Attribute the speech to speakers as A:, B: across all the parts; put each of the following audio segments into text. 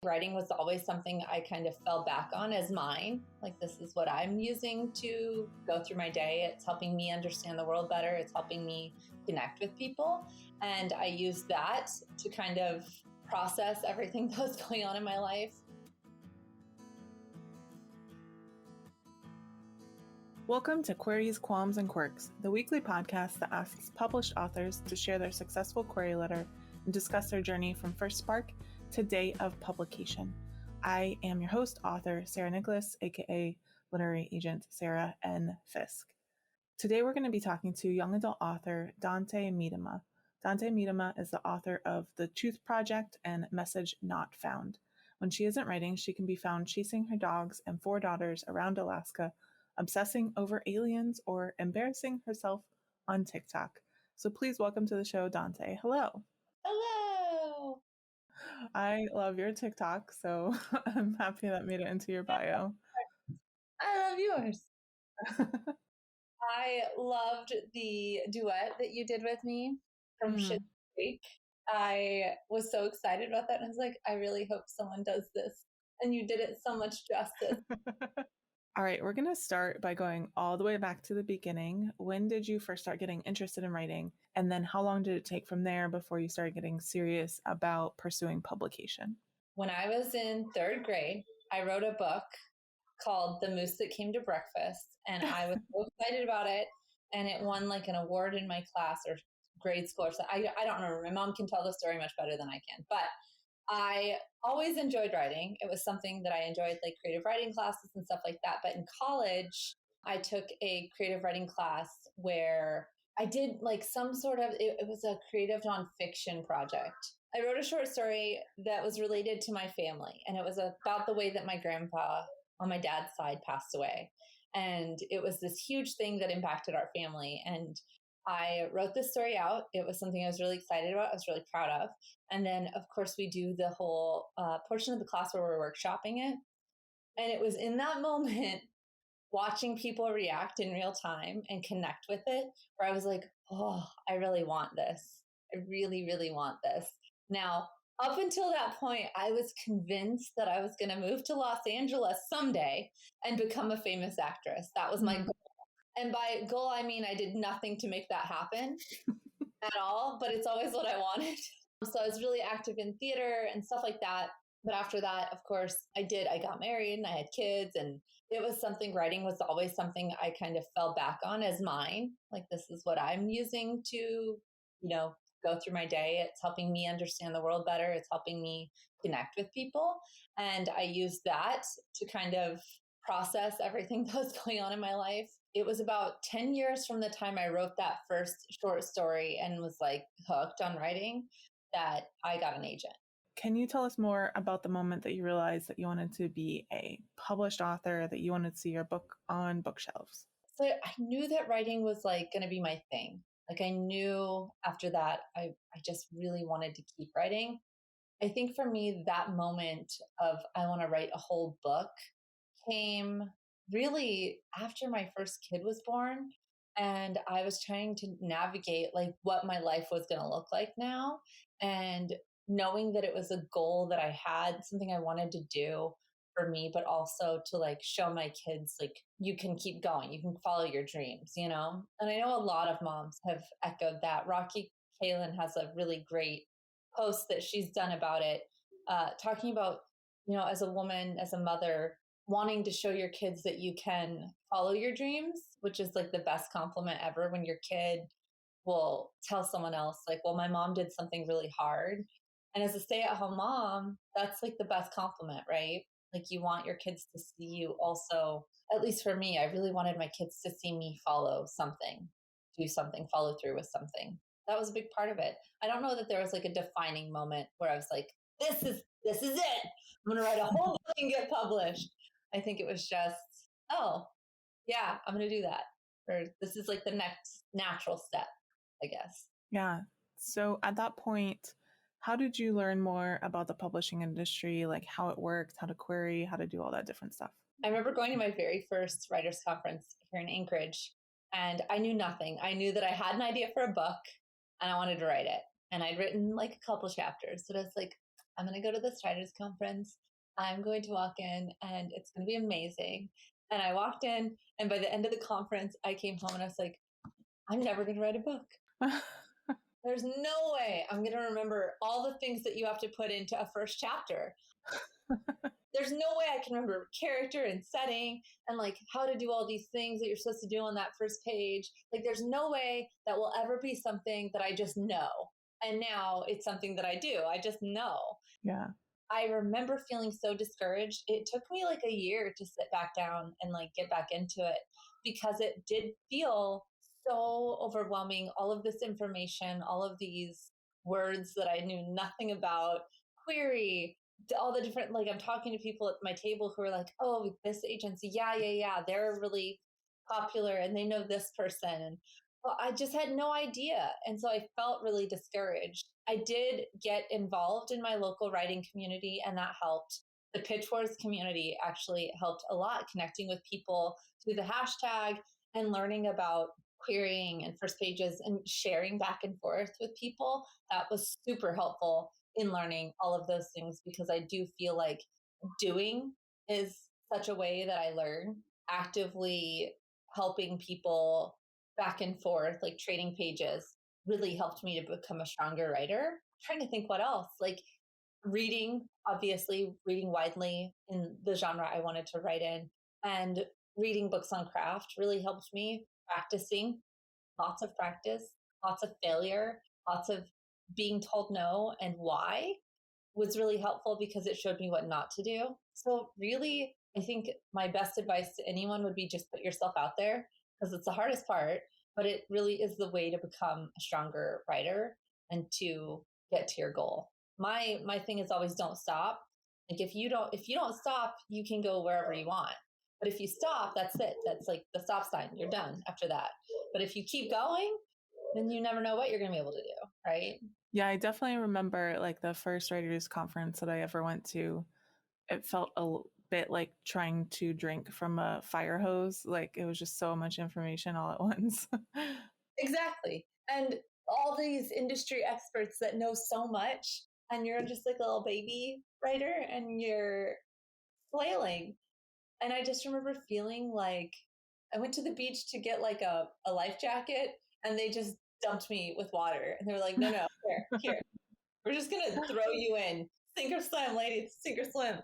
A: Writing was always something I kind of fell back on as mine. Like, this is what I'm using to go through my day. It's helping me understand the world better. It's helping me connect with people. And I use that to kind of process everything that was going on in my life.
B: Welcome to Queries, Qualms, and Quirks, the weekly podcast that asks published authors to share their successful query letter and discuss their journey from first spark to day of publication. I am your host, author Sarah Nicolas, aka literary agent Sarah N. Fisk. Today we're going to be talking to young adult author Dante Medema. Dante Medema is the author of The Truth Project and Message Not Found. When she isn't writing, she can be found chasing her dogs and 4 daughters around Alaska, obsessing over aliens, or embarrassing herself on TikTok. So please welcome to the show, Dante. Hello.
A: Hello.
B: I love your TikTok, so I'm happy that made it into your bio.
A: I love yours. I loved the duet that you did with me from Shit's Creek. I was so excited about that. And I was like, I really hope someone does this. And you did it so much justice.
B: All right, we're going to start by going all the way back to the beginning. When did you first start getting interested in writing? And then how long did it take from there before you started getting serious about pursuing publication?
A: When I was in 3rd grade, I wrote a book called The Moose That Came to Breakfast. And I was so excited about it. And it won like an award in my class or grade school or something. I don't remember. My mom can tell the story much better than I can. But I always enjoyed writing. It was something that I enjoyed, like creative writing classes and stuff like that. But in college, I took a creative writing class where I did like some sort of, it was a creative nonfiction project. I wrote a short story that was related to my family. And it was about the way that my grandpa on my dad's side passed away. And it was this huge thing that impacted our family. And I wrote this story out. It was something I was really excited about. I was really proud of. And then, of course, we do the whole portion of the class where we're workshopping it. And it was in that moment, watching people react in real time and connect with it, where I was like, oh, I really want this. I really, really want this. Now, up until that point, I was convinced that I was going to move to Los Angeles someday and become a famous actress. That was my goal. And by goal, I mean I did nothing to make that happen at all, but it's always what I wanted. So I was really active in theater and stuff like that. But after that, of course, I got married and I had kids, and it was something, writing was always something I kind of fell back on as mine. Like, this is what I'm using to, go through my day. It's helping me understand the world better. It's helping me connect with people. And I used that to kind of process everything that was going on in my life. It was about 10 years from the time I wrote that first short story and was like hooked on writing that I got an agent.
B: Can you tell us more about the moment that you realized that you wanted to be a published author, that you wanted to see your book on bookshelves?
A: So I knew that writing was like going to be my thing. Like, I knew after that, I just really wanted to keep writing. I think for me, that moment of I want to write a whole book came really after my first kid was born. And I was trying to navigate like what my life was going to look like now. And knowing that it was a goal that I had, something I wanted to do for me, but also to like show my kids, like, you can keep going, you can follow your dreams, And I know a lot of moms have echoed that. Rocky Kalin has a really great post that she's done about it, talking about, as a woman, as a mother, wanting to show your kids that you can follow your dreams, which is like the best compliment ever when your kid will tell someone else like, well, my mom did something really hard. And as a stay-at-home mom, that's like the best compliment, right? Like, you want your kids to see you also, at least for me, I really wanted my kids to see me follow something, do something, follow through with something. That was a big part of it. I don't know that there was like a defining moment where I was like, this is it. I'm going to write a whole book and get published. I think it was just, oh, yeah, I'm going to do that. Or this is like the next natural step, I guess.
B: Yeah. So at that point, how did you learn more about the publishing industry, like how it worked, how to query, how to do all that different stuff?
A: I remember going to my very first writers' conference here in Anchorage, and I knew nothing. I knew that I had an idea for a book and I wanted to write it. And I'd written like a couple chapters. So I was like, I'm going to go to this writers conference. I'm going to walk in and it's going to be amazing. And I walked in, and by the end of the conference, I came home and I was like, I'm never going to write a book. There's no way I'm going to remember all the things that you have to put into a first chapter. There's no way I can remember character and setting and like how to do all these things that you're supposed to do on that first page. Like there's no way that will ever be something that I just know. And now it's something that I do. I just know.
B: Yeah.
A: I remember feeling so discouraged. It took me like a year to sit back down and like get back into it because it did feel so overwhelming. All of this information, all of these words that I knew nothing about, query, all the different, like I'm talking to people at my table who are like, oh, this agency, yeah, they're really popular and they know this person. And well, I just had no idea. And so I felt really discouraged. I did get involved in my local writing community, and that helped. The Pitch Wars community actually helped a lot, connecting with people through the hashtag and learning about querying and first pages and sharing back and forth with people. That was super helpful in learning all of those things, because I do feel like doing is such a way that I learn. Actively helping people back and forth, like trading pages, really helped me to become a stronger writer. I'm trying to think what else, like reading, obviously reading widely in the genre I wanted to write in, and reading books on craft really helped me. Practicing, lots of practice, lots of failure, lots of being told no and why was really helpful because it showed me what not to do. So really, I think my best advice to anyone would be just put yourself out there, because it's the hardest part, but it really is the way to become a stronger writer and to get to your goal. My thing is always don't stop. Like if you don't stop, you can go wherever you want. But if you stop, that's it. That's like the stop sign. You're done after that. But if you keep going, then you never know what you're going to be able to do, right?
B: Yeah, I definitely remember like the first writers conference that I ever went to. It felt bit like trying to drink from a fire hose. Like it was just so much information all at once.
A: Exactly. And all these industry experts that know so much, and you're just like a little baby writer and you're flailing. And I just remember feeling like I went to the beach to get like a life jacket, and they just dumped me with water. And they were like, no, here. We're just going to throw you in. Sink or swim, lady, sink or swim.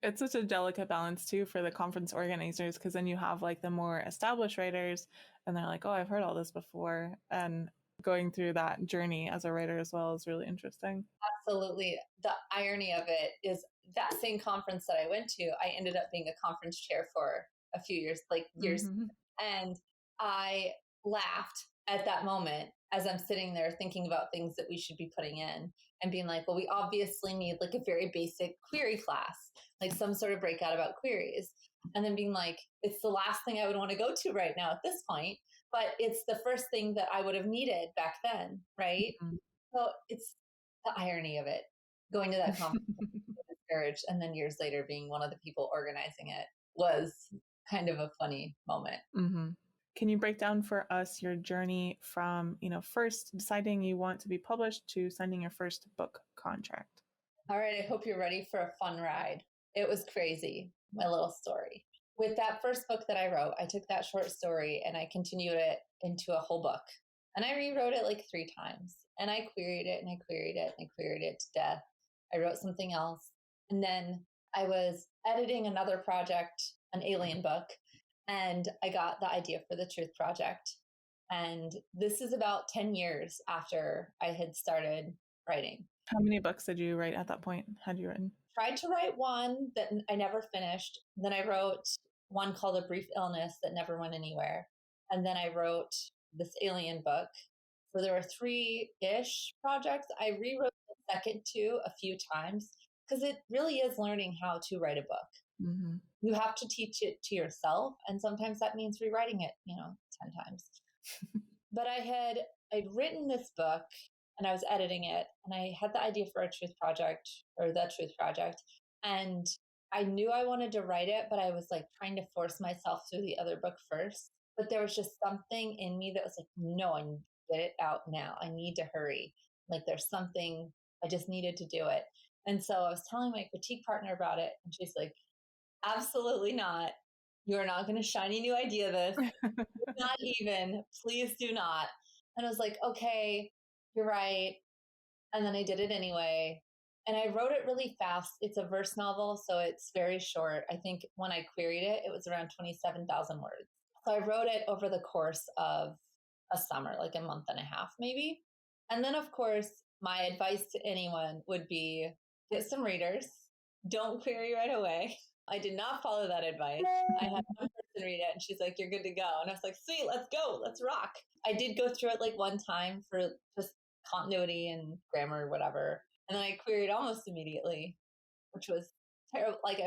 B: It's such a delicate balance too for the conference organizers, because then you have like the more established writers and they're like, oh, I've heard all this before. And going through that journey as a writer as well is really interesting.
A: Absolutely. The irony of it is that same conference that I went to, I ended up being a conference chair for a few years.
B: Mm-hmm.
A: And I laughed at that moment as I'm sitting there thinking about things that we should be putting in and being like, well, we obviously need like a very basic query class, like some sort of breakout about queries. And then being like, it's the last thing I would want to go to right now at this point, but it's the first thing that I would have needed back then, right?
B: Mm-hmm.
A: So it's the irony of it, going to that conference discouraged, and then years later being one of the people organizing it was kind of a funny moment.
B: Mm-hmm. Can you break down for us your journey from, first deciding you want to be published to signing your first book contract?
A: All right, I hope you're ready for a fun ride. It was crazy, my little story. With that first book that I wrote, I took that short story and I continued it into a whole book. And I rewrote it like 3 times. And I queried it and I queried it and I queried it to death. I wrote something else. And then I was editing another project, an alien book, and I got the idea for the Truth Project. And this is about 10 years after I had started writing.
B: How many books did you write at that point? Had you written?
A: Tried to write one that I never finished. Then I wrote one called A Brief Illness that never went anywhere. And then I wrote this alien book. So there were 3-ish projects. I rewrote the second 2 a few times because it really is learning how to write a book.
B: Mm-hmm.
A: You have to teach it to yourself. And sometimes that means rewriting it, 10 times. But I'd written this book and I was editing it and I had the idea for a Truth Project or the Truth Project. And I knew I wanted to write it, but I was like trying to force myself through the other book first. But there was just something in me that was like, no, I need to get it out now. I need to hurry. Like there's something, I just needed to do it. And so I was telling my critique partner about it, and she's like, absolutely not. You are not going to shiny new idea this. Not even. Please do not. And I was like, okay, you're right. And then I did it anyway. And I wrote it really fast. It's a verse novel, so it's very short. I think when I queried it, it was around 27,000 words. So I wrote it over the course of a summer, like a month and a half, maybe. And then, of course, my advice to anyone would be get some readers. Don't query right away. I did not follow that advice. I had one person read it and she's like, you're good to go. And I was like, sweet, let's go. Let's rock. I did go through it like one time for just continuity and grammar or whatever. And then I queried almost immediately, which was terrible. Like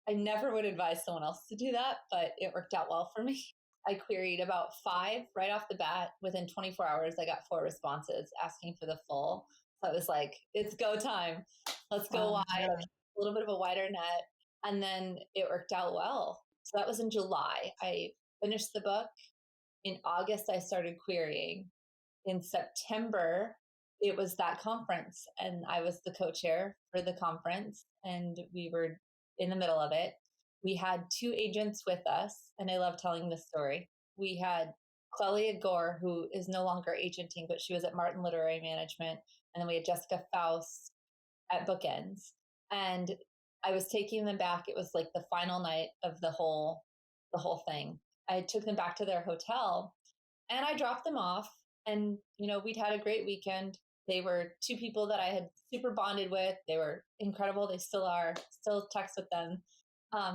A: I never would advise someone else to do that, but it worked out well for me. I queried about 5 right off the bat. Within 24 hours, I got 4 responses asking for the full. So I was like, it's go time. Let's go wide,
B: Yeah.
A: a little bit of a wider net. And then it worked out well. So that was in July. I finished the book. In August, I started querying. In September, it was that conference, and I was the co-chair for the conference, and we were in the middle of it. We had 2 agents with us, and I love telling this story. We had Clelia Gore, who is no longer agenting, but she was at Martin Literary Management, and then we had Jessica Faust at Bookends. And I was taking them back. It was like the final night of the whole thing. I took them back to their hotel, and I dropped them off. And, we'd had a great weekend. They were 2 people that I had super bonded with. They were incredible. They still are. Still text with them,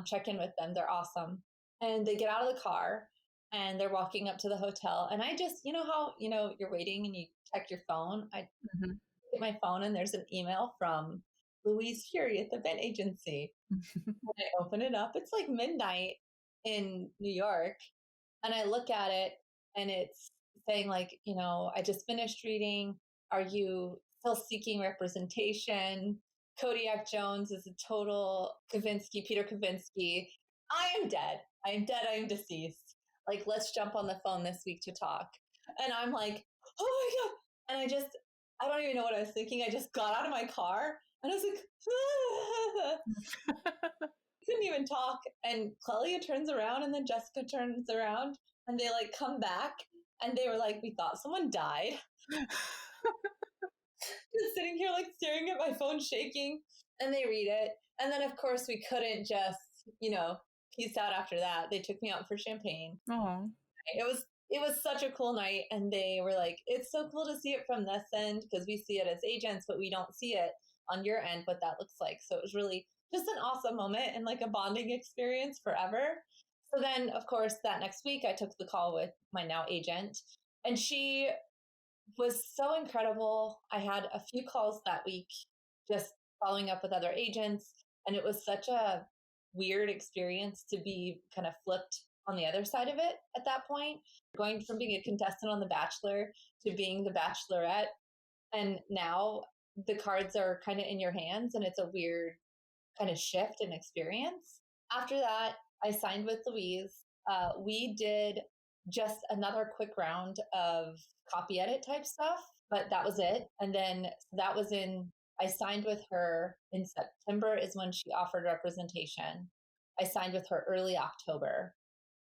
A: check in with them. They're awesome. And they get out of the car and they're walking up to the hotel. And I just, how, you're waiting and you check your phone. I get my phone and there's an email from Louise Fury at the Bent Agency. And I open it up. It's like midnight in New York. And I look at it and it's saying like, I just finished reading. Are you still seeking representation? Kodiak Jones is a total Peter Kavinsky. I am dead. I am dead. I am deceased. Like, let's jump on the phone this week to talk. And I'm like, oh my God. And I don't even know what I was thinking. I just got out of my car and I was like, couldn't even talk. And Clelia turns around and then Jessica turns around and they like come back and they were like, we thought someone died. Just sitting here like staring at my phone shaking, and they read it. And then of course we couldn't just, peace out after that. They took me out for champagne.
B: Oh,
A: It was such a cool night. And they were like, it's so cool to see it from this end because we see it as agents, but we don't see it on your end, what that looks like. So it was really just an awesome moment and like a bonding experience forever. So then, of course, that next week, I took the call with my now agent, and she was so incredible. I had a few calls that week just following up with other agents, and it was such a weird experience to be kind of flipped on the other side of it at that point, going from being a contestant on The Bachelor to being the Bachelorette. And now the cards are kind of in your hands, and it's a weird kind of shift in experience. After that, I signed with Louise. We did just another quick round of copy edit type stuff, but that was it. And then I signed with her in September is when she offered representation. I signed with her early October.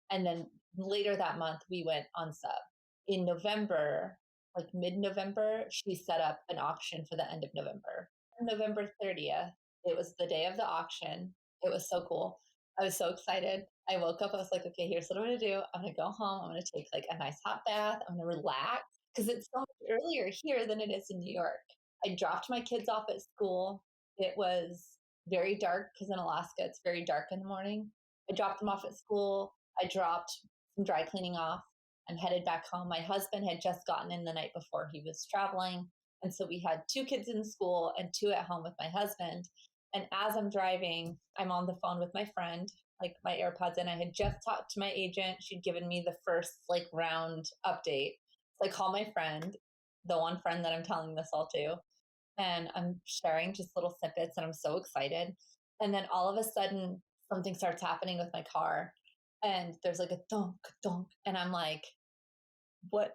A: And then later that month, we went on sub. In November, like mid-November, she set up an auction for the end of November. On November 30th, it was the day of the auction. It was so cool. I was so excited. I woke up. I was like, okay, here's what I'm going to do. I'm going to go home. I'm going to take like a nice hot bath. I'm going to relax because it's so much earlier here than it is in New York. I dropped my kids off at school. It was very dark because in Alaska, it's very dark in the morning. I dropped them off at school. I dropped some dry cleaning off and headed back home. My husband had just gotten in the night before he was traveling. And so we had 2 kids in school and 2 at home with my husband. And as I'm driving, I'm on the phone with my friend, like my AirPods in. I had just talked to my agent. She'd given me the first like round update. So I call my friend, the one friend that I'm telling this all to, and I'm sharing just little snippets and I'm so excited. And then all of a sudden something starts happening with my car and there's like a thunk, thunk. And I'm like, what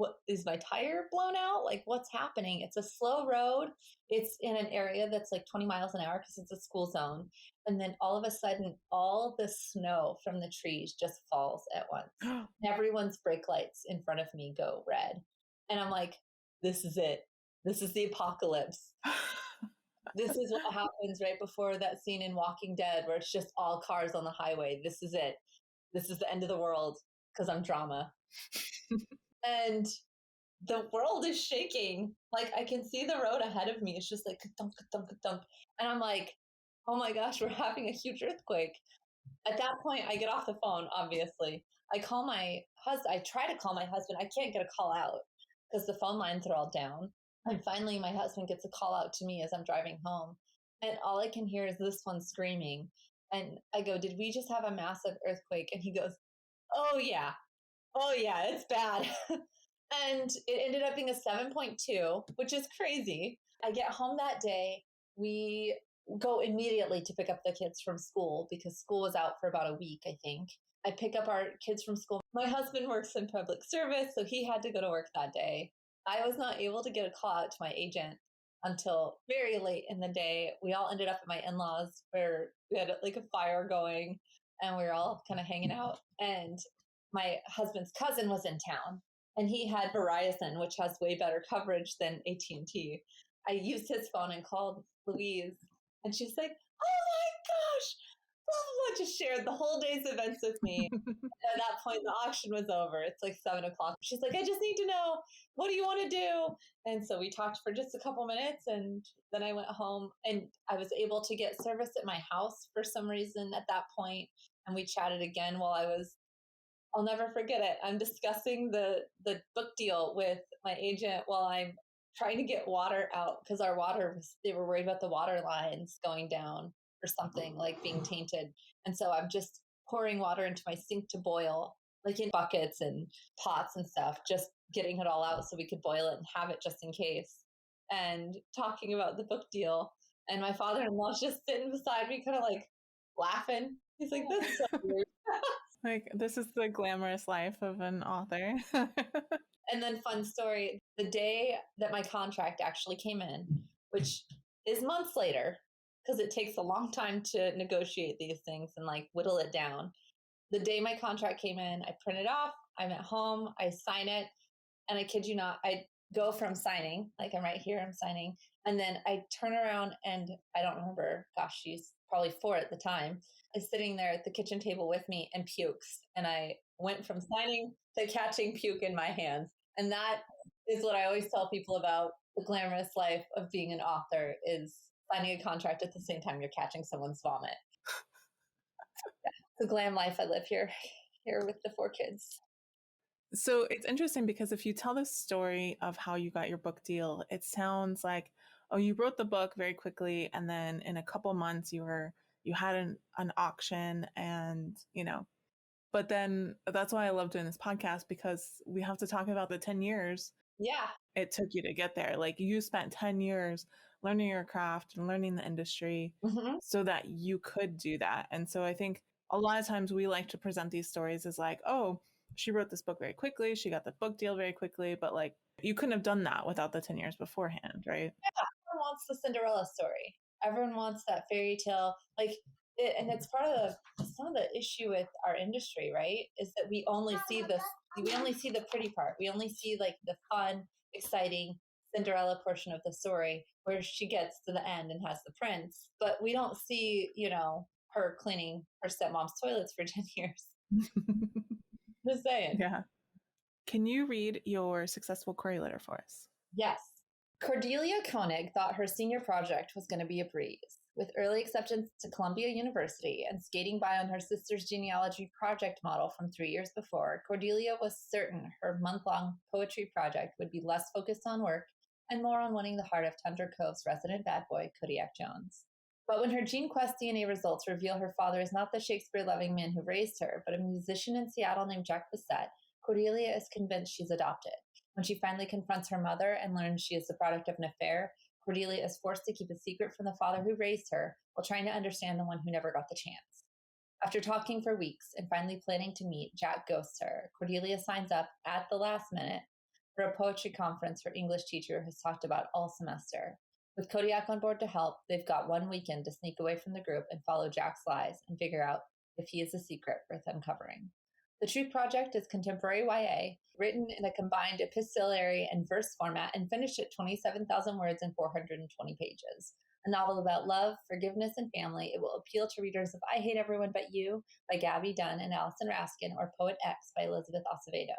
A: what is my tire blown out? Like, what's happening? It's a slow road. It's in an area that's like 20 miles an hour because it's a school zone. And then all of a sudden, all the snow from the trees just falls at once. Everyone's brake lights in front of me go red. And I'm like, this is it. This is the apocalypse. This is what happens right before that scene in Walking Dead where it's just all cars on the highway. This is it. This is the end of the world because I'm drama. And the world is shaking. Like, I can see the road ahead of me. It's just like, ka-dunk, ka-dunk, ka-dunk. And I'm like, oh my gosh, we're having a huge earthquake. At that point, I get off the phone, obviously. I call my husband. I try to call my husband. I can't get a call out because the phone lines are all down. And finally, my husband gets a call out to me as I'm driving home. And all I can hear is this one screaming. And I go, did we just have a massive earthquake? And he goes, oh, yeah. Oh, yeah, it's bad. And it ended up being a 7.2, which is crazy. I get home that day. We go immediately to pick up the kids from school because school was out for about a week, I think. I pick up our kids from school. My husband works in public service, so he had to go to work that day. I was not able to get a call out to my agent until very late in the day. We all ended up at my in-laws where we had like a fire going and we were all kind of hanging out. And my husband's cousin was in town and he had Verizon, which has way better coverage than AT&T. I used his phone and called Louise and she's like, oh my gosh, blah, blah, blah, just shared the whole day's events with me. At that point, the auction was over. It's like 7:00. She's like, I just need to know, what do you want to do? And so we talked for just a couple minutes and then I went home and I was able to get service at my house for some reason at that point. And we chatted again while I'll never forget it. I'm discussing the book deal with my agent while I'm trying to get water out because they were worried about the water lines going down or something, like being tainted. And so I'm just pouring water into my sink to boil, like in buckets and pots and stuff, just getting it all out so we could boil it and have it just in case. And talking about the book deal. And my father-in-law's just sitting beside me, kind of like laughing. He's like, that's so weird.
B: Like, this is the glamorous life of an author.
A: And then fun story, the day that my contract actually came in, which is months later, because it takes a long time to negotiate these things and like whittle it down. The day my contract came in, I print it off, I'm at home, I sign it, and I kid you not, I go from signing, like I'm right here, I'm signing, and then I turn around and I don't remember, gosh, she's probably 4 at the time, is sitting there at the kitchen table with me and pukes. And I went from signing to catching puke in my hands. And that is what I always tell people about the glamorous life of being an author is signing a contract at the same time you're catching someone's vomit. Yeah, it's a glam life I live here with the 4 kids.
B: So it's interesting because if you tell the story of how you got your book deal, it sounds like, oh, you wrote the book very quickly. And then in a couple months you had an auction and, but then that's why I love doing this podcast because we have to talk about the 10 years.
A: Yeah.
B: It took you to get there. Like you spent 10 years learning your craft and learning the industry so that you could do that. And so I think a lot of times we like to present these stories as like, oh, she wrote this book very quickly. She got the book deal very quickly, but like you couldn't have done that without the 10 years beforehand, right?
A: Yeah. Everyone wants the Cinderella story. Everyone wants that fairy tale. Like, and it's part of some of the issue with our industry, right? Is that we only see the pretty part. We only see like the fun, exciting Cinderella portion of the story where she gets to the end and has the prince. But we don't see, her cleaning her stepmom's toilets for 10 years. Just saying.
B: Yeah. Can you read your successful query letter for us?
A: Yes. Cordelia Koenig thought her senior project was going to be a breeze. With early acceptance to Columbia University and skating by on her sister's genealogy project model from 3 years before, Cordelia was certain her month-long poetry project would be less focused on work and more on winning the heart of Thunder Cove's resident bad boy, Kodiak Jones. But when her GeneQuest DNA results reveal her father is not the Shakespeare-loving man who raised her, but a musician in Seattle named Jack Bissett, Cordelia is convinced she's adopted. When she finally confronts her mother and learns she is the product of an affair, Cordelia is forced to keep a secret from the father who raised her while trying to understand the one who never got the chance. After talking for weeks and finally planning to meet, Jack ghosts her. Cordelia signs up at the last minute for a poetry conference her English teacher has talked about all semester. With Kodiak on board to help, they've got one weekend to sneak away from the group and follow Jack's lies and figure out if he is a secret worth uncovering. The Truth Project is contemporary YA, written in a combined epistolary and verse format and finished at 27,000 words and 420 pages. A novel about love, forgiveness, and family, it will appeal to readers of I Hate Everyone But You by Gabby Dunn and Allison Raskin or Poet X by Elizabeth Acevedo.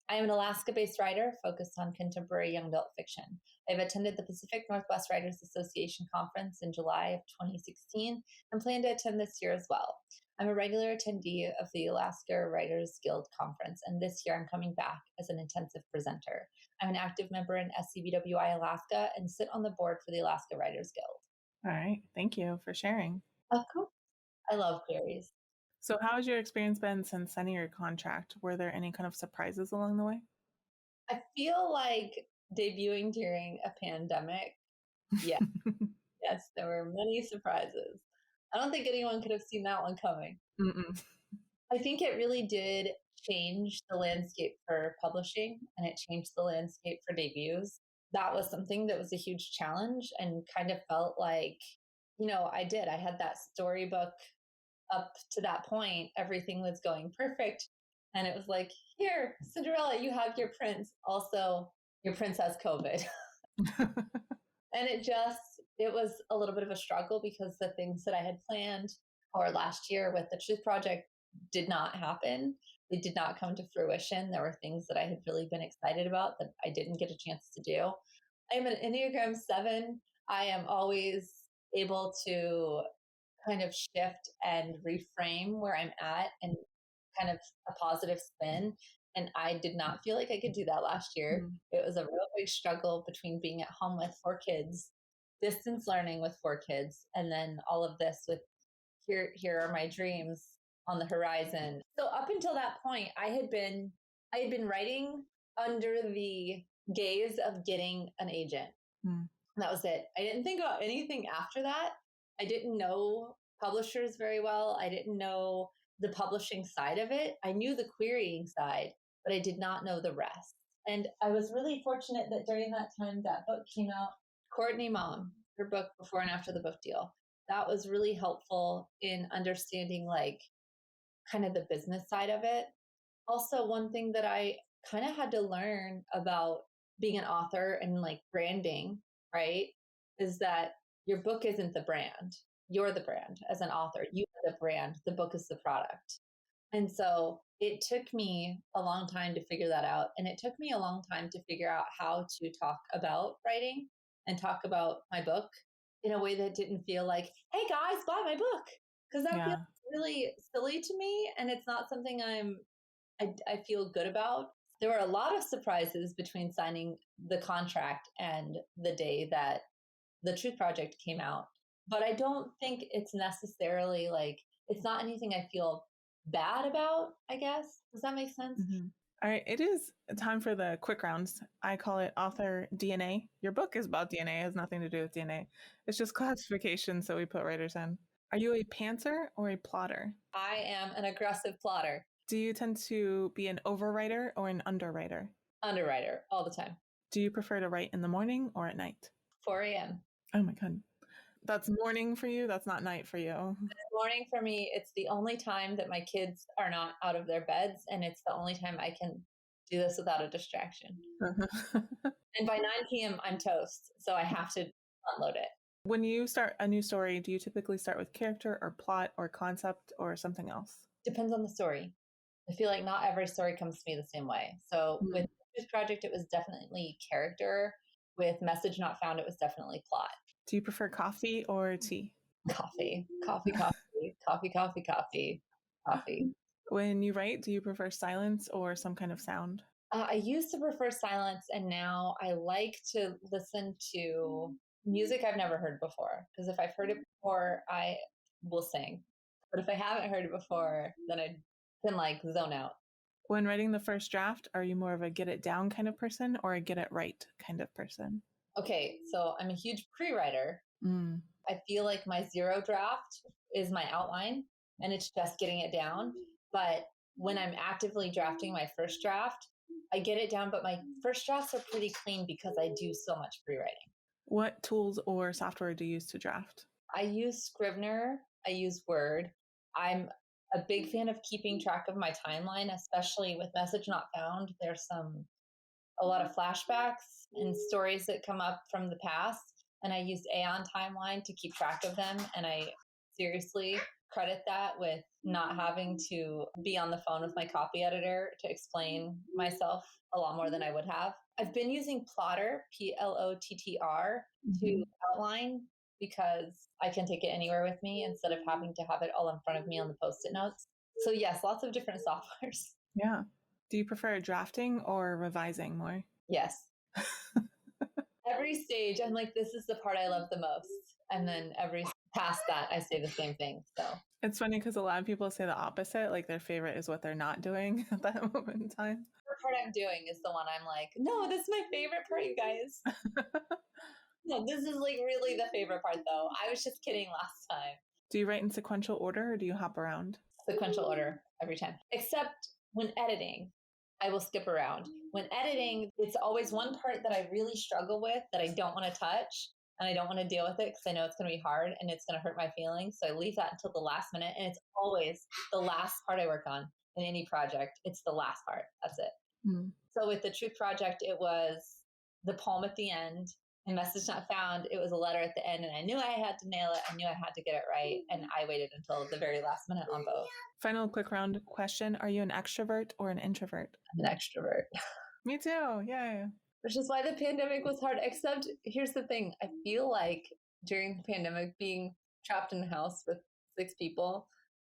A: I am an Alaska-based writer focused on contemporary young adult fiction. I've attended the Pacific Northwest Writers Association conference in July of 2016 and plan to attend this year as well. I'm a regular attendee of the Alaska Writers Guild Conference, and this year I'm coming back as an intensive presenter. I'm an active member in SCBWI Alaska and sit on the board for the Alaska Writers Guild.
B: All right. Thank you for sharing.
A: Of course. I love queries.
B: So how has your experience been since signing your contract? Were there any kind of surprises along the way?
A: I feel like debuting during a pandemic, yes, there were many surprises. I don't think anyone could have seen that one coming.
B: Mm-mm.
A: I think it really did change the landscape for publishing, and it changed the landscape for debuts. That was something that was a huge challenge and kind of felt like, I had that storybook up to that point. Everything was going perfect. And it was like, here, Cinderella, you have your prince. Also, your prince has COVID. And it was a little bit of a struggle because the things that I had planned for last year with the Truth Project did not happen. They did not come to fruition. There were things that I had really been excited about that I didn't get a chance to do. I'm an Enneagram 7. I am always able to kind of shift and reframe where I'm at and kind of a positive spin. And I did not feel like I could do that last year. Mm-hmm. It was a real big struggle between being at home with 4 kids, distance learning with 4 kids, and then all of this with here are my dreams on the horizon. So up until that point, I had been writing under the gaze of getting an agent. Mm. That was it. I didn't think about anything after that. I didn't know publishers very well. I didn't know the publishing side of it. I knew the querying side, but I did not know the rest. And I was really fortunate that during that time that book came out, Courtney Mom, her book Before and After the Book Deal. That was really helpful in understanding kind of the business side of it. Also, one thing that I kind of had to learn about being an author and branding, right, is that your book isn't the brand. You're the brand as an author. You are the brand. The book is the product. And so it took me a long time to figure that out. And it took me a long time to figure out how to talk about writing and talk about my book in a way that didn't feel like, hey guys, buy my book. Because that feels really silly to me. And it's not something I feel good about. There were a lot of surprises between signing the contract and the day that the Truth Project came out. But I don't think it's necessarily it's not anything I feel bad about, I guess. Does that make sense?
B: Mm-hmm. All right. It is time for the quick rounds. I call it author DNA. Your book is about DNA. It has nothing to do with DNA. It's just classification. So we put writers in. Are you a pantser or a plotter?
A: I am an aggressive plotter.
B: Do you tend to be an overwriter or an underwriter?
A: Underwriter all the time.
B: Do you prefer to write in the morning or at night?
A: 4 a.m.
B: Oh my God. That's morning for you? That's not night for you?
A: It's morning for me. It's the only time that my kids are not out of their beds. And it's the only time I can do this without a distraction. And by 9 p.m., I'm toast. So I have to unload it.
B: When you start a new story, do you typically start with character or plot or concept or something else?
A: Depends on the story. I feel like not every story comes to me the same way. So with this project, it was definitely character. With Message Not Found, it was definitely plot.
B: Do you prefer coffee or tea?
A: Coffee.
B: When you write, do you prefer silence or some kind of sound?
A: I used to prefer silence, and now I like to listen to music I've never heard before. Because if I've heard it before, I will sing. But if I haven't heard it before, then I can zone out.
B: When writing the first draft, are you more of a get it down kind of person or a get it right kind of person?
A: Okay, so I'm a huge pre-writer. I feel like my 0 draft is my outline and it's just getting it down. But when I'm actively drafting my first draft, I get it down, but my first drafts are pretty clean because I do so much pre-writing.
B: What tools or software do you use to draft?
A: I use Scrivener. I use Word. I'm a big fan of keeping track of my timeline, especially with Message Not Found. There's a lot of flashbacks and stories that come up from the past. And I use Aeon Timeline to keep track of them. And I seriously credit that with not having to be on the phone with my copy editor to explain myself a lot more than I would have. I've been using Plotter, Plottr, to outline because I can take it anywhere with me instead of having to have it all in front of me on the Post-it notes. So yes, lots of different softwares.
B: Yeah. Do you prefer drafting or revising more?
A: Yes. Every stage, I'm like, this is the part I love the most. And then every past that, I say the same thing. So
B: it's funny because a lot of people say the opposite, like their favorite is what they're not doing at that moment in time.
A: The part I'm doing is the one I'm like, no, this is my favorite part, you guys. No, this is like really the favorite part though. I was just kidding last time.
B: Do you write in sequential order or do you hop around?
A: Sequential order every time, except when editing. I will skip around. When editing, it's always one part that I really struggle with that I don't want to touch and I don't want to deal with it because I know it's going to be hard and it's going to hurt my feelings. So I leave that until the last minute. And it's always the last part I work on in any project. It's the last part. That's it. So with the Truth Project, it was the poem at the end. And Message Not Found, it was a letter at the end, and I knew I had to nail it. I knew I had to get it right, and I waited until the very last minute on both.
B: Final quick round question. Are you an extrovert or an introvert?
A: I'm an extrovert.
B: Me too. Yay.
A: Which is why the pandemic was hard, except here's the thing. I feel like during the pandemic, being trapped in the house with 6 people,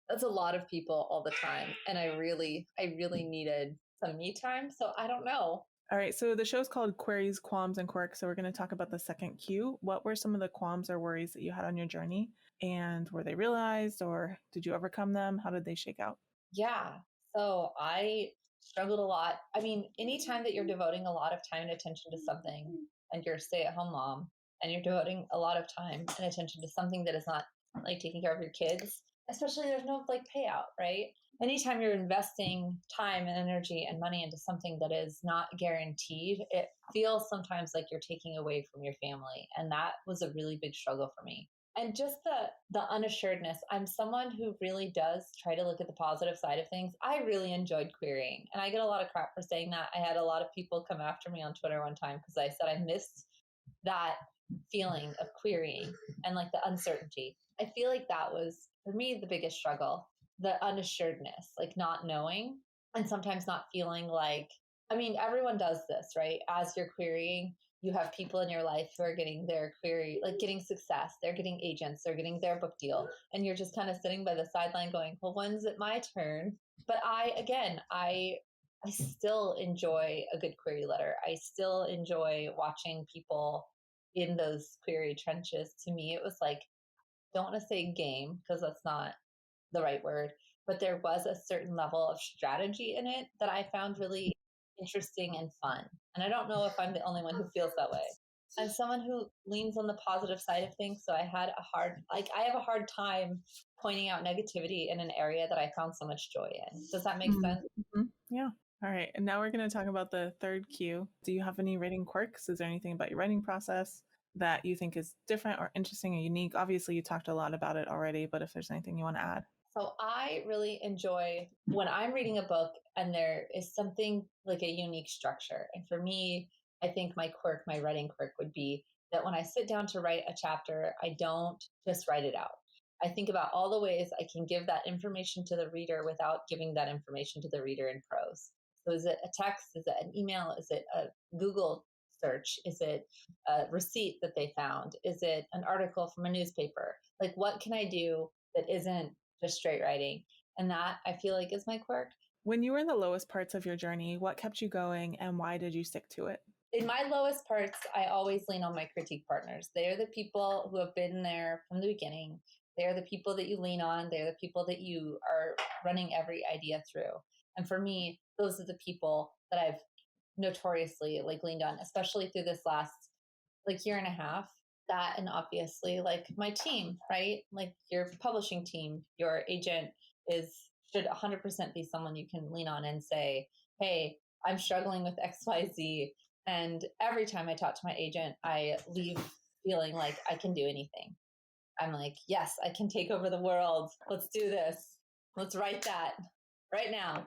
A: that's a lot of people all the time. And I really needed some me time. So I don't know.
B: All right, so the show's called Queries, Qualms, and Quirks. So we're going to talk about the second Q. What were some of the qualms or worries that you had on your journey? And were they realized or did you overcome them? How did they shake out?
A: Yeah, so I struggled a lot. I mean, anytime that you're devoting a lot of time and attention to something and you're a stay-at-home mom and you're devoting a lot of time and attention to something that is not like taking care of your kids, especially there's no like payout, right? Anytime you're investing time and energy and money into something that is not guaranteed, it feels sometimes like you're taking away from your family. And that was a really big struggle for me. And just the unassuredness. I'm someone who really does try to look at the positive side of things. I really enjoyed querying. And I get a lot of crap for saying that. I had a lot of people come after me on Twitter one time because I said I missed that feeling of querying and like the uncertainty. I feel like that was, for me, the biggest struggle. The unassuredness, like not knowing and sometimes not feeling like, I mean, everyone does this, right? As you're querying, you have people in your life who are getting their query, like getting success. They're getting agents, they're getting their book deal. And you're just kind of sitting by the sideline going, well, when's it my turn? But I still enjoy a good query letter. I still enjoy watching people in those query trenches. To me, it was like, don't want to say game because that's not the right word, but there was a certain level of strategy in it that I found really interesting and fun. And I don't know if I'm the only one who feels that way. I'm someone who leans on the positive side of things. So I have a hard time pointing out negativity in an area that I found so much joy in. Does that make sense?
B: Mm-hmm. Yeah. All right. And now we're going to talk about the third Q. Do you have any writing quirks? Is there anything about your writing process that you think is different or interesting or unique? Obviously, you talked a lot about it already, but if there's anything you want to add.
A: So I really enjoy when I'm reading a book and there is something like a unique structure. And for me, I think my writing quirk would be that when I sit down to write a chapter, I don't just write it out. I think about all the ways I can give that information to the reader without giving that information to the reader in prose. So is it a text? Is it an email? Is it a Google search? Is it a receipt that they found? Is it an article from a newspaper? Like, what can I do that isn't just straight writing? And that I feel like is my quirk.
B: When you were in the lowest parts of your journey, what kept you going and why did you stick to it?
A: In my lowest parts, I always lean on my critique partners. They are the people who have been there from the beginning. They are the people that you lean on. They're the people that you are running every idea through. And for me, those are the people that I've notoriously leaned on, especially through this last year and a half. That, and obviously my team, right? Like your publishing team, your agent should 100% be someone you can lean on and say, hey, I'm struggling with XYZ. And every time I talk to my agent, I leave feeling like I can do anything. I'm like, yes, I can take over the world. Let's do this. Let's write that right now.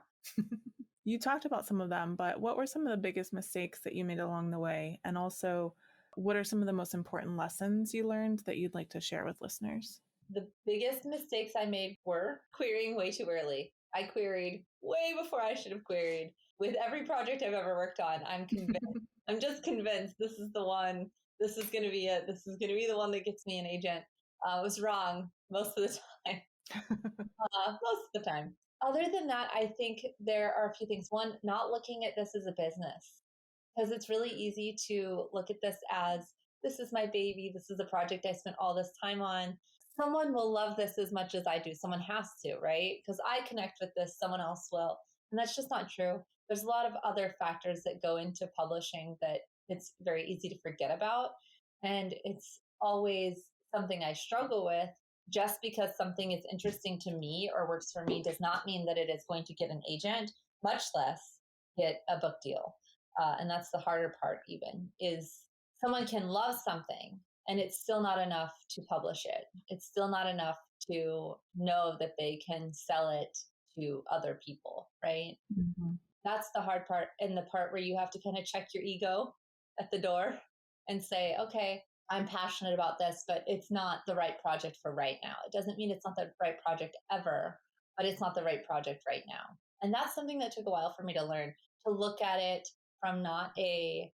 B: You talked about some of them, but what were some of the biggest mistakes that you made along the way? And also, what are some of the most important lessons you learned that you'd like to share with listeners?
A: The biggest mistakes I made were querying way too early. I queried way before I should have queried. With every project I've ever worked on, I'm convinced, I'm just convinced this is the one. This is going to be it. This is going to be the one that gets me an agent. I was wrong most of the time. Most of the time. Other than that, I think there are a few things. One, not looking at this as a business, because it's really easy to look at this as this is my baby. This is a project I spent all this time on. Someone will love this as much as I do. Someone has to, right? Because I connect with this, someone else will. And that's just not true. There's a lot of other factors that go into publishing that it's very easy to forget about. And it's always something I struggle with. Just because something is interesting to me or works for me does not mean that it is going to get an agent, much less get a book deal. And that's the harder part, even, is someone can love something and it's still not enough to publish it. It's still not enough to know that they can sell it to other people, right? Mm-hmm. That's the hard part, and the part where you have to kind of check your ego at the door and say, okay, I'm passionate about this, but it's not the right project for right now. It doesn't mean it's not the right project ever, but it's not the right project right now. And that's something that took a while for me to learn, to look at it from not an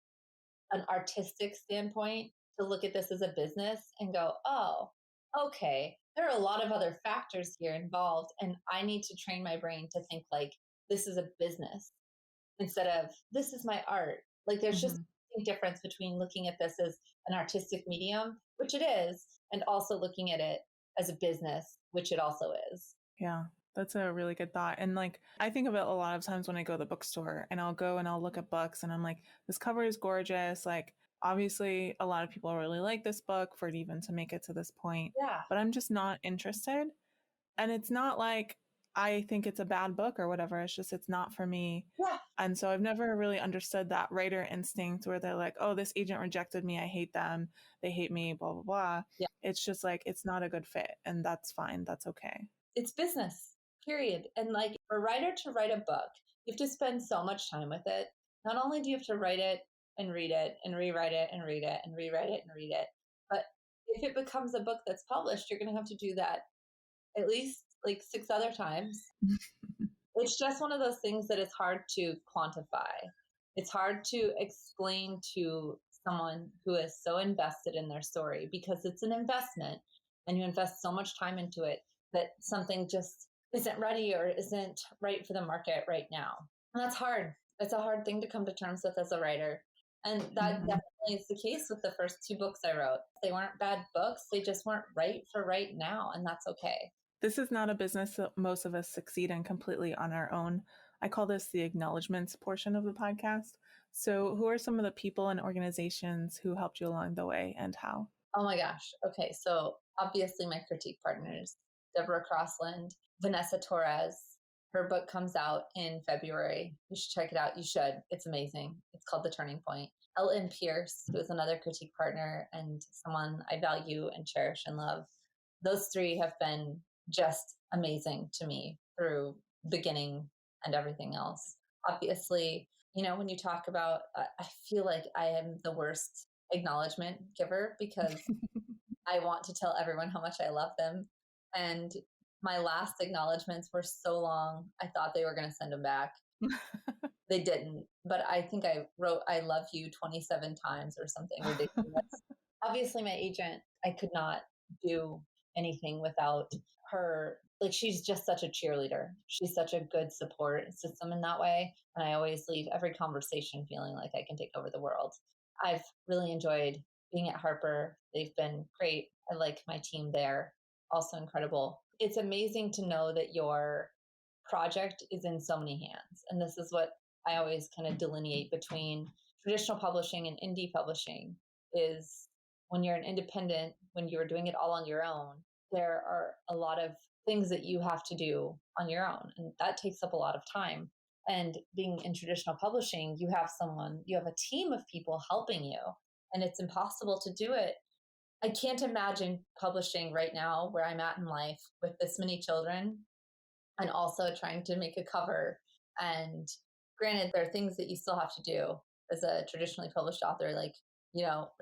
A: artistic standpoint, to look at this as a business and go, oh, okay, there are a lot of other factors here involved. And I need to train my brain to think like this is a business instead of this is my art. Like there's just a difference between looking at this as an artistic medium, which it is, and also looking at it as a business, which it also is.
B: Yeah. That's a really good thought. And like, I think of it a lot of times when I go to the bookstore and I'll go and I'll look at books and I'm like, this cover is gorgeous. Like, obviously a lot of people really like this book for it even to make it to this point, but I'm just not interested. And it's not like I think it's a bad book or whatever. It's just, it's not for me.
A: Yeah.
B: And so I've never really understood that writer instinct where they're like, oh, this agent rejected me. I hate them. They hate me, blah, blah, blah.
A: Yeah.
B: It's just like, it's not a good fit. And that's fine. That's okay.
A: It's business, period. And like for a writer to write a book, you have to spend so much time with it. Not only do you have to write it and read it and rewrite it and read it and rewrite it and read it, but if it becomes a book that's published, you're going to have to do that at least like 6 other times. It's just one of those things that is hard to quantify. It's hard to explain to someone who is so invested in their story because it's an investment and you invest so much time into it that something just isn't ready or isn't right for the market right now. And that's hard. It's a hard thing to come to terms with as a writer. And that definitely is the case with the first 2 books I wrote. They weren't bad books. They just weren't right for right now. And that's okay.
B: This is not a business that most of us succeed in completely on our own. I call this the acknowledgments portion of the podcast. So who are some of the people and organizations who helped you along the way and how?
A: Oh my gosh. Okay. So obviously my critique partners, Deborah Crossland, Vanessa Torres. Her book comes out in February. You should check it out. You should. It's amazing. It's called The Turning Point. Ellen Pierce, who is another critique partner and someone I value and cherish and love. Those 3 have been just amazing to me through beginning and everything else. Obviously, you know, when you talk about, I feel like I am the worst acknowledgement giver because I want to tell everyone how much I love them. And my last acknowledgements were so long, I thought they were going to send them back. They didn't. But I think I wrote, I love you 27 times or something ridiculous. Obviously, my agent, I could not do anything without her. Like, she's just such a cheerleader. She's such a good support system in that way. And I always leave every conversation feeling like I can take over the world. I've really enjoyed being at Harper. They've been great. I like my team there. Also incredible. It's amazing to know that your project is in so many hands. And this is what I always kind of delineate between traditional publishing and indie publishing is when you're an independent, when you're doing it all on your own, there are a lot of things that you have to do on your own. And that takes up a lot of time. And being in traditional publishing, you have a team of people helping you, and it's impossible to do it. I can't imagine publishing right now where I'm at in life with this many children and also trying to make a cover. And granted, there are things that you still have to do as a traditionally published author, like,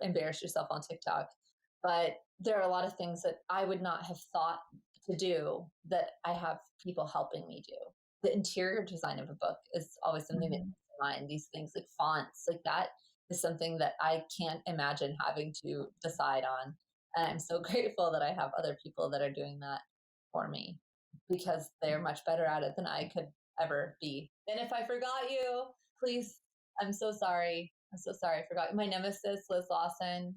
A: embarrass yourself on TikTok. But there are a lot of things that I would not have thought to do that I have people helping me do. The interior design of a book is always something that comes to mind. These things like fonts, like that is something that I can't imagine having to decide on. And I'm so grateful that I have other people that are doing that for me, because they're much better at it than I could ever be. And if I forgot you, please, I'm so sorry. I'm so sorry I forgot. My nemesis, Liz Lawson.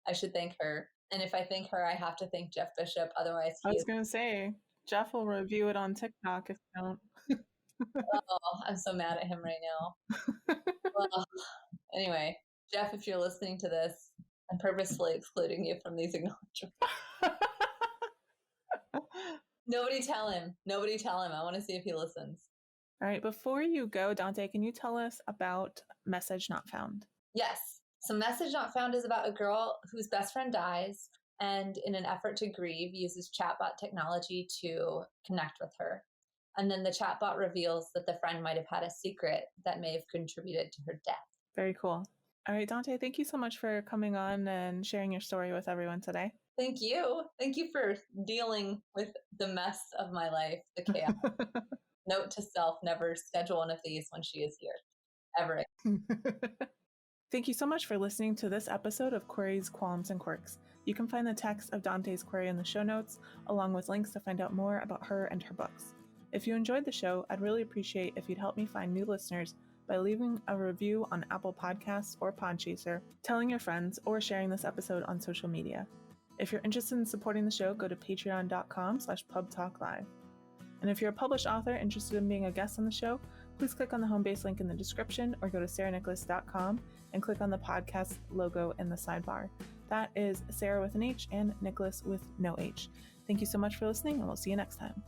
A: I should thank her. And if I thank her, I have to thank Jeff Bishop. Otherwise,
B: I was going to say, Jeff will review it on TikTok if you don't.
A: Oh, I'm so mad at him right now. Well, anyway, Jeff, if you're listening to this, I'm purposefully excluding you from these acknowledgements. Nobody tell him. I want to see if he listens.
B: All right. Before you go, Dante, can you tell us about Message Not Found?
A: Yes. So Message Not Found is about a girl whose best friend dies, and in an effort to grieve, uses chatbot technology to connect with her. And then the chatbot reveals that the friend might have had a secret that may have contributed to her death.
B: Very cool. All right, Dante, thank you so much for coming on and sharing your story with everyone today.
A: Thank you. Thank you for dealing with the mess of my life, the chaos. Note to self, never schedule one of these when she is here, ever.
B: Thank you so much for listening to this episode of Queries, Qualms, and Quirks. You can find the text of Dante's query in the show notes, along with links to find out more about her and her books. If you enjoyed the show, I'd really appreciate if you'd help me find new listeners by leaving a review on Apple Podcasts or Podchaser, telling your friends, or sharing this episode on social media. If you're interested in supporting the show, go to patreon.com/pubtalklive. And if you're a published author interested in being a guest on the show, please click on the home base link in the description or go to sarahnicolas.com and click on the podcast logo in the sidebar. That is Sarah with an H and Nicolas with no H. Thank you so much for listening, and we'll see you next time.